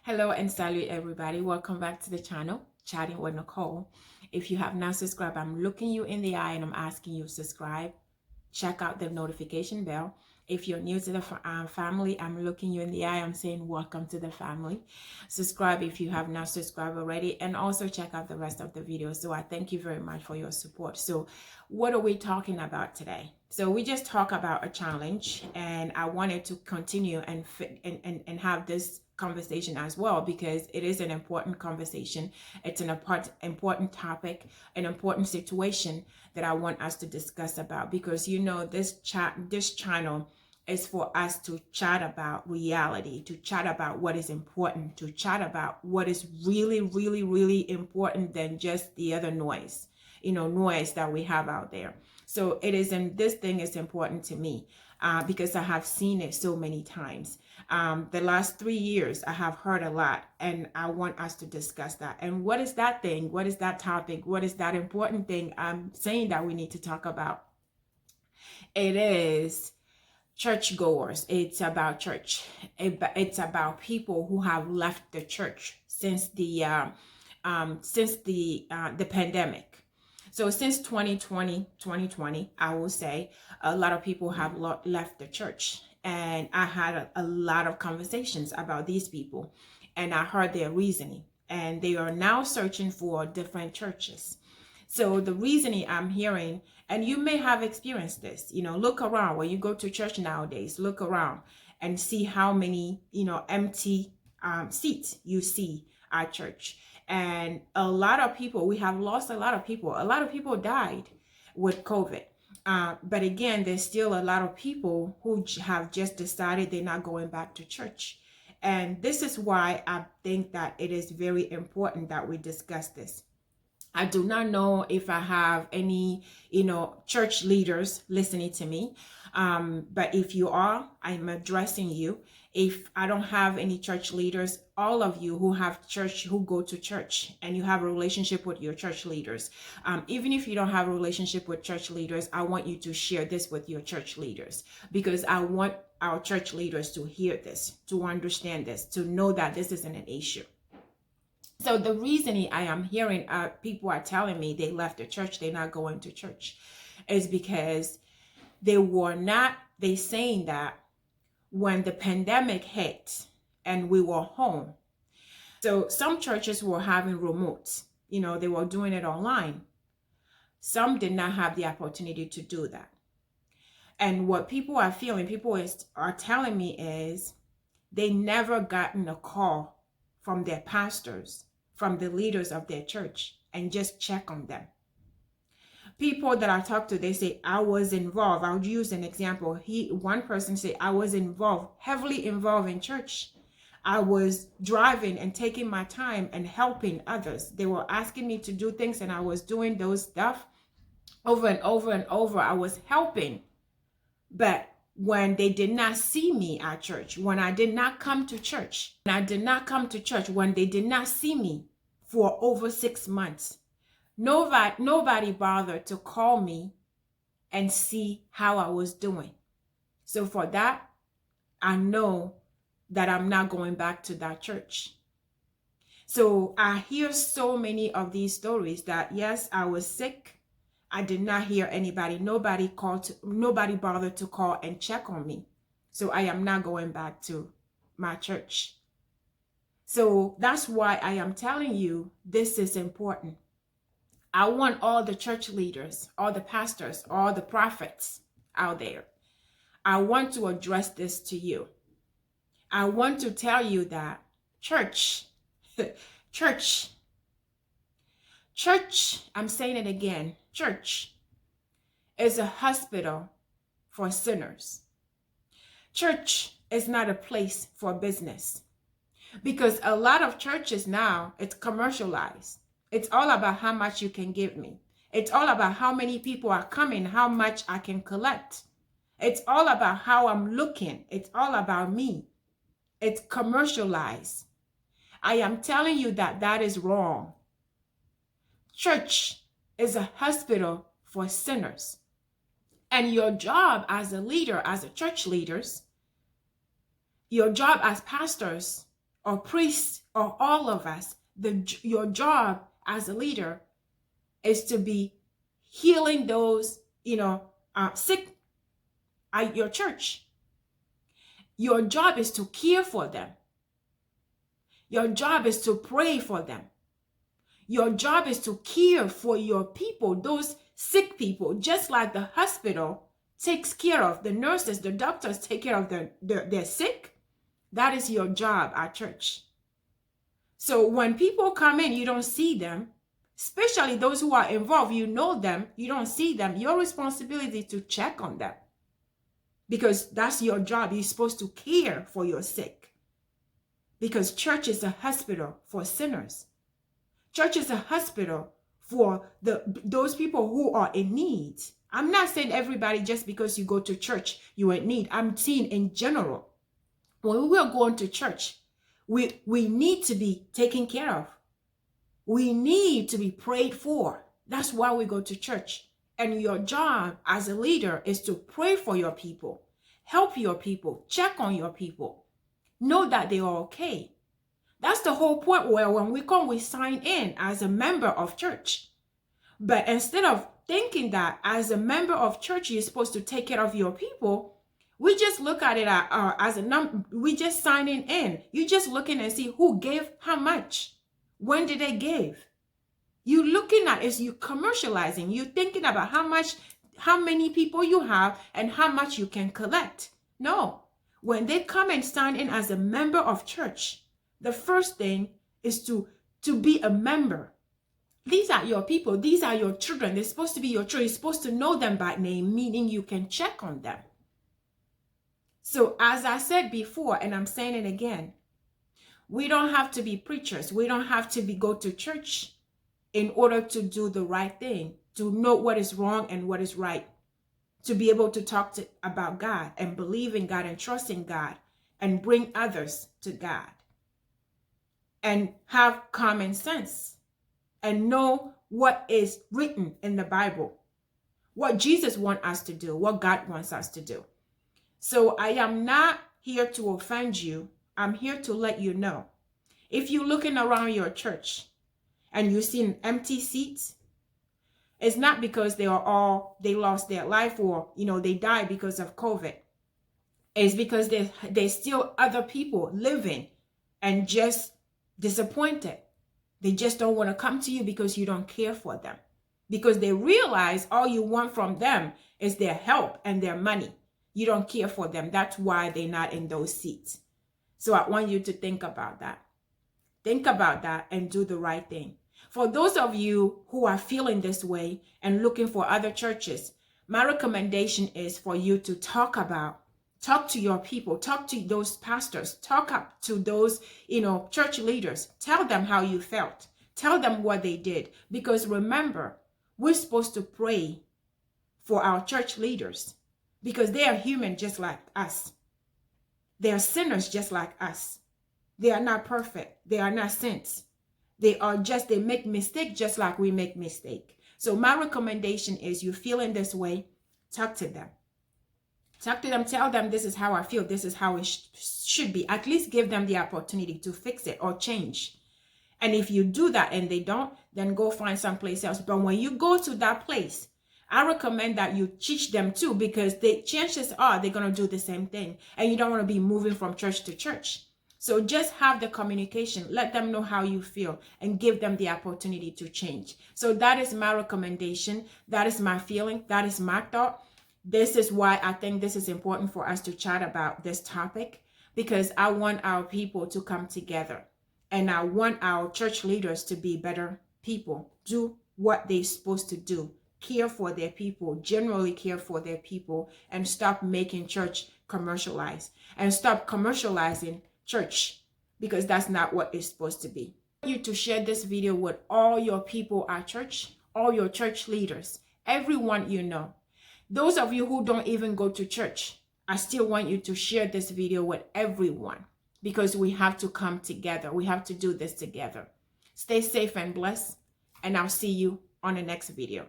Hello and salute everybody. Welcome back to the channel, Chatting with Nicole. If you have not subscribed, I'm looking you in the eye and I'm asking you to subscribe. Check out the notification bell. If you're new to the family, I'm looking you in the eye. I'm saying welcome to the family. Subscribe if you have not subscribed already, and also check out the rest of the videos. So I thank you very much for your support. So what are we talking about today? So we just talk about a challenge, and I wanted to continue and have this conversation as well, because it is an important conversation. It's an important topic, an important situation that I want us to discuss about, because this channel is for us to chat about reality, to chat about what is important, to chat about what is really, really, really important than just the other noise, noise that we have out there. So this thing is important to me because I have seen it so many times. The last 3 years, I have heard a lot, and I want us to discuss that. And what is that thing? What is that topic? What is that important thing I'm saying that we need to talk about? It is churchgoers. It's about church. It's about people who have left the church since the pandemic. So since 2020, I will say a lot of people have left the church, and I had a lot of conversations about these people, and I heard their reasoning, and they are now searching for different churches. So the reasoning I'm hearing, and you may have experienced this, look around when you go to church nowadays, look around and see how many, empty seats you see at church. And a lot of people, we have lost a lot of people. A lot of people died with COVID. But again, there's still a lot of people who have just decided they're not going back to church. And this is why I think that it is very important that we discuss this. I do not know if I have any, church leaders listening to me. But if you are, I'm addressing you. If I don't have any church leaders, all of you who have church, who go to church and you have a relationship with your church leaders, even if you don't have a relationship with church leaders, I want you to share this with your church leaders, because I want our church leaders to hear this, to understand this, to know that this isn't an issue. So the reasoning I am hearing people are telling me they left the church, they're not going to church, is because they saying that when the pandemic hit and we were home, so some churches were having remote, they were doing it online. Some did not have the opportunity to do that. And what people are telling me is they never gotten a call from their pastors, from the leaders of their church, and just check on them. People that I talk to, they say, I was involved. I'll use an example. One person said, I was heavily involved in church. I was driving and taking my time and helping others. They were asking me to do things, and I was doing those stuff over and over and over. I was helping. But when they did not see me at church, when I did not come to church, when they did not see me for over 6 months, nobody bothered to call me and see how I was doing. So for that, I know that I'm not going back to that church. So I hear so many of these stories that, yes, I was sick. I did not hear anybody. Nobody bothered to call and check on me. So I am not going back to my church. So that's why I am telling you this is important. I want all the church leaders, all the pastors, all the prophets out there. I want to address this to you. I want to tell you that church, I'm saying it again, church is a hospital for sinners. Church is not a place for business, because a lot of churches now, it's commercialized. It's all about how much you can give me. It's all about how many people are coming, how much I can collect. It's all about how I'm looking. It's all about me. It's commercialized. I am telling you that that is wrong. Church is a hospital for sinners. And your job as a leader, as a church leaders, your job as pastors or priest or all of us, your job as a leader is to be healing those, sick at your church. Your job is to care for them. Your job is to pray for them. Your job is to care for your people, those sick people, just like the hospital takes care of the nurses, the doctors take care of their sick. That is your job at church. So when people come in, you don't see them, especially those who are involved, you know them, you don't see them. Your responsibility is to check on them, because that's your job. You're supposed to care for your sick, because church is a hospital for sinners. Church is a hospital for those people who are in need. I'm not saying everybody, just because you go to church, you're in need. I'm saying in general, when we are going to church, we need to be taken care of. We need to be prayed for. That's why we go to church. And your job as a leader is to pray for your people, help your people, check on your people, know that they are okay. That's the whole point, where when we come, we sign in as a member of church. But instead of thinking that as a member of church, you're supposed to take care of your people, we just look at it as a number. We just signing in. You're just looking and see who gave how much. When did they give? You looking at is you commercializing. You thinking about how many people you have and how much you can collect. No. When they come and sign in as a member of church, the first thing is to be a member. These are your people. These are your children. They're supposed to be your children. You're supposed to know them by name, meaning you can check on them. So as I said before, and I'm saying it again, we don't have to be preachers. We don't have to go to church in order to do the right thing, to know what is wrong and what is right, to be able to talk about God and believe in God and trust in God and bring others to God and have common sense and know what is written in the Bible, what Jesus wants us to do, what God wants us to do. So I am not here to offend you. I'm here to let you know. If you're looking around your church and you see empty seats, it's not because they lost their life or, they died because of COVID. It's because there's still other people living and just disappointed. They just don't want to come to you because you don't care for them. Because they realize all you want from them is their help and their money. You don't care for them. That's why they're not in those seats. So I want you to think about that. Think about that and do the right thing. For those of you who are feeling this way and looking for other churches, my recommendation is for you to talk to your people, talk to those pastors, talk to those, church leaders. Tell them how you felt. Tell them what they did. Because remember, we're supposed to pray for our church leaders because they are human just like us. They are sinners just like us. They are not perfect. They are not saints. They make mistakes just like we make mistakes. So my recommendation is, you feeling this way, talk to them. Talk to them, tell them, this is how I feel, this is how it should be. At least give them the opportunity to fix it or change. And if you do that and they don't, then go find someplace else. But when you go to that place, I recommend that you teach them too, because the chances are they're going to do the same thing. And you don't want to be moving from church to church. So just have the communication. Let them know how you feel and give them the opportunity to change. So that is my recommendation. That is my feeling. That is my thought. This is why I think this is important for us to chat about this topic, because I want our people to come together and I want our church leaders to be better people, do what they're supposed to do, care for their people, generally care for their people, and stop making church commercialized and stop commercializing church, because that's not what it's supposed to be. I want you to share this video with all your people at church, all your church leaders, everyone you know. Those of you who don't even go to church, I still want you to share this video with everyone, because we have to come together. We have to do this together. Stay safe and blessed, and I'll see you on the next video.